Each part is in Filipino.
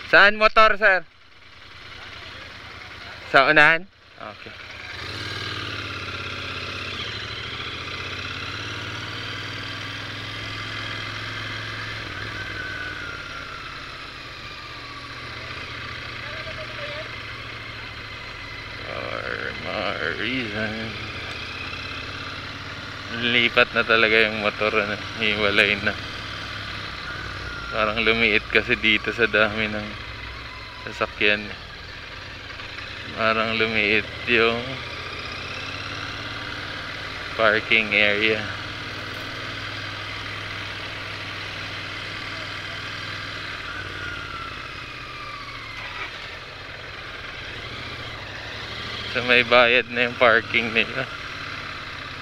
Saan motor, sir? Sa unahan? Okay. Reason. Lipat na talaga yung motor, ano, hiwalay na. Parang lumiit kasi dito sa dami ng sasakyan. Parang lumiit yung parking area. So may bayad na yung parking nila.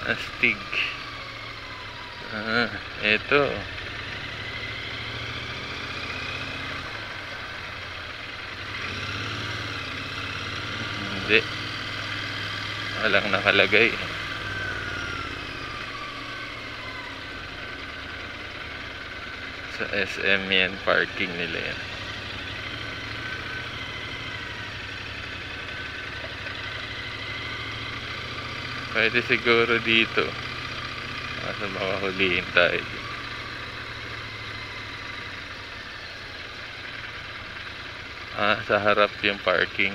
Astig. Ito. Hindi. Walang nakalagay. Sa SM yan, parking nila yan. Pwede siguro dito. Kaso baka huliin tayo. Sa harap yung parking.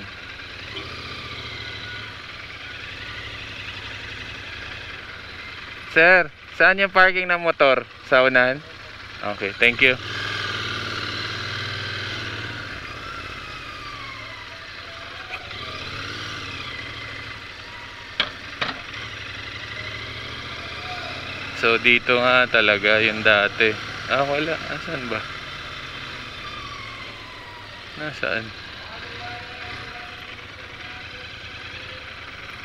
Sir, saan yung parking ng motor? Sa unahan? Okay, thank you. So dito nga talaga yung dati. Wala. Nasaan ba? Nasaan?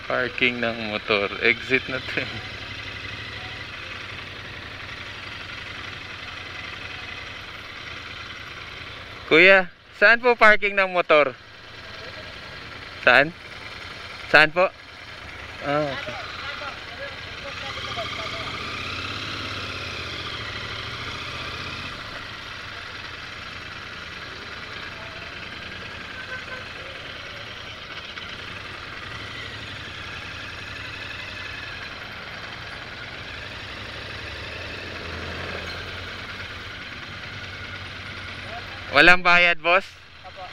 Parking ng motor. Exit na to. Kuya, saan po parking ng motor? Saan? Saan po? Okay. Walang bayad, boss?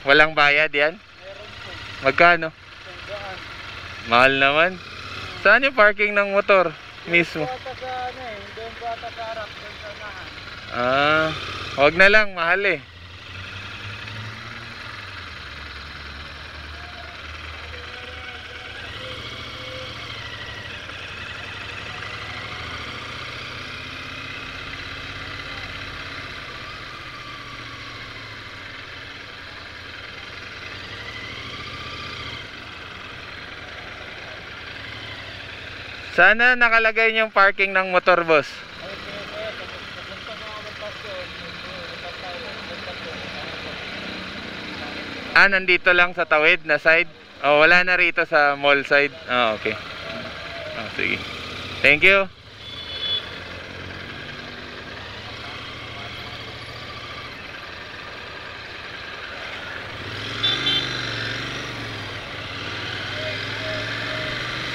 Walang bayad yan? Magkano? Mahal naman. Saan yung parking ng motor mismo? Wag na lang, mahal eh. Sana nakalagay yung parking ng motor, boss. Nandito lang sa tawid na side. Wala na rito sa mall side. Okay. Sige. Thank you.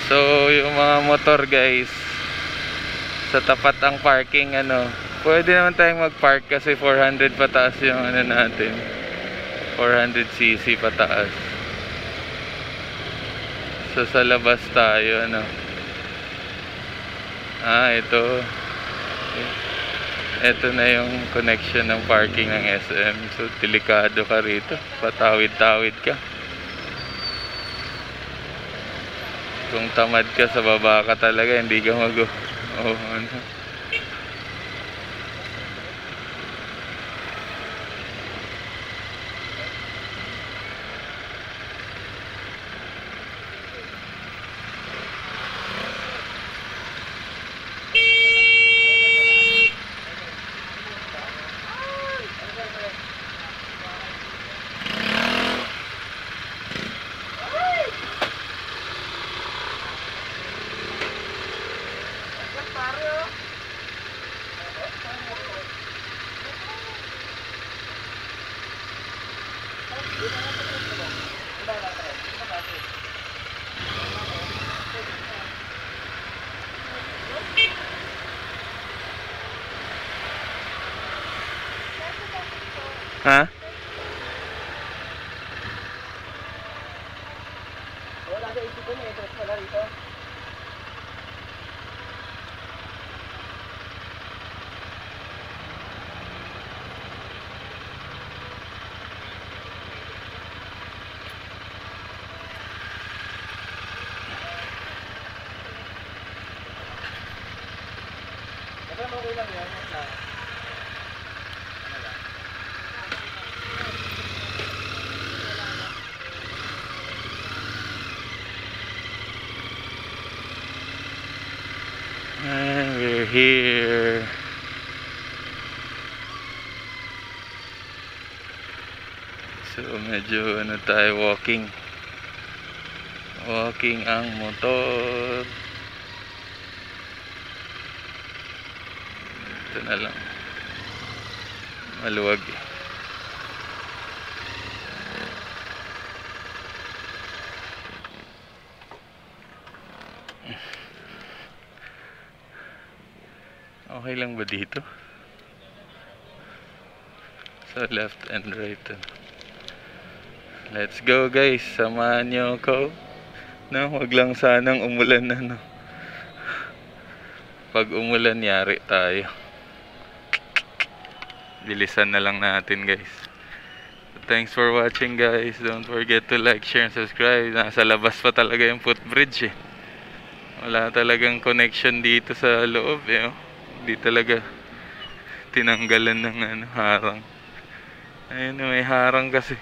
So yung mga motor, guys, sa tapat ang parking, pwede naman tayong mag-park kasi 400 pataas yung natin, 400cc pataas. So sa labas tayo, ito na yung connection ng parking ng SM. So delikado ka rito, patawid-tawid ka. Kung tamad ka, sa baba ka talaga, hindi ka Ha? Wala sa isip ko niya, ito wala rito. Pero okay lang yan. And we're here. So medyo ano tayo, walking ang motor. Ito na lang, maluwag eh. Okay lang ba dito? Sa left and right. Let's go guys, samahan nyo ako. No, wag lang sanang umulan na, no. Pag umulan, yari tayo. Bilisan na lang natin guys. Thanks for watching guys. Don't forget to like, share, and subscribe. Nasa labas pa talaga yung footbridge eh. Wala talagang connection dito sa loob eh. Oh. Hindi talaga tinanggalan ng ano, harang. Ayun, may harang kasi.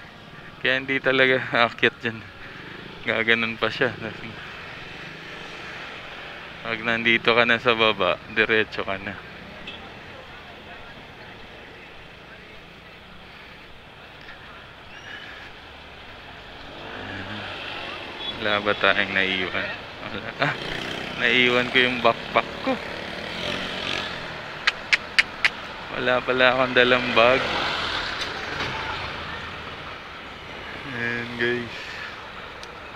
Kaya hindi talaga aakyat dyan. Gaganon pa siya. Pag nandito ka na sa baba, diretso ka na. Wala ba tayong naiwan? Wala. Ah, naiwan ko yung backpack ko. Wala pala akong dalang bag. Ayan guys.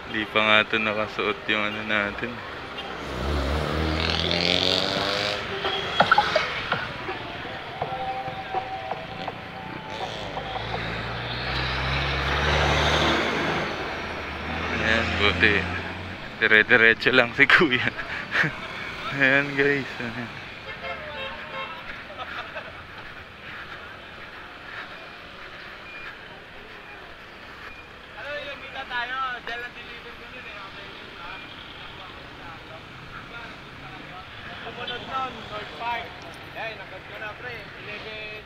Hindi pa nga ito nakasuot yung ano natin. Ayan, buti. Dire-diretso lang si kuya. Ayan guys. Ayan. Sumunod nun, North Park. Ay, nagod ko na pre. 11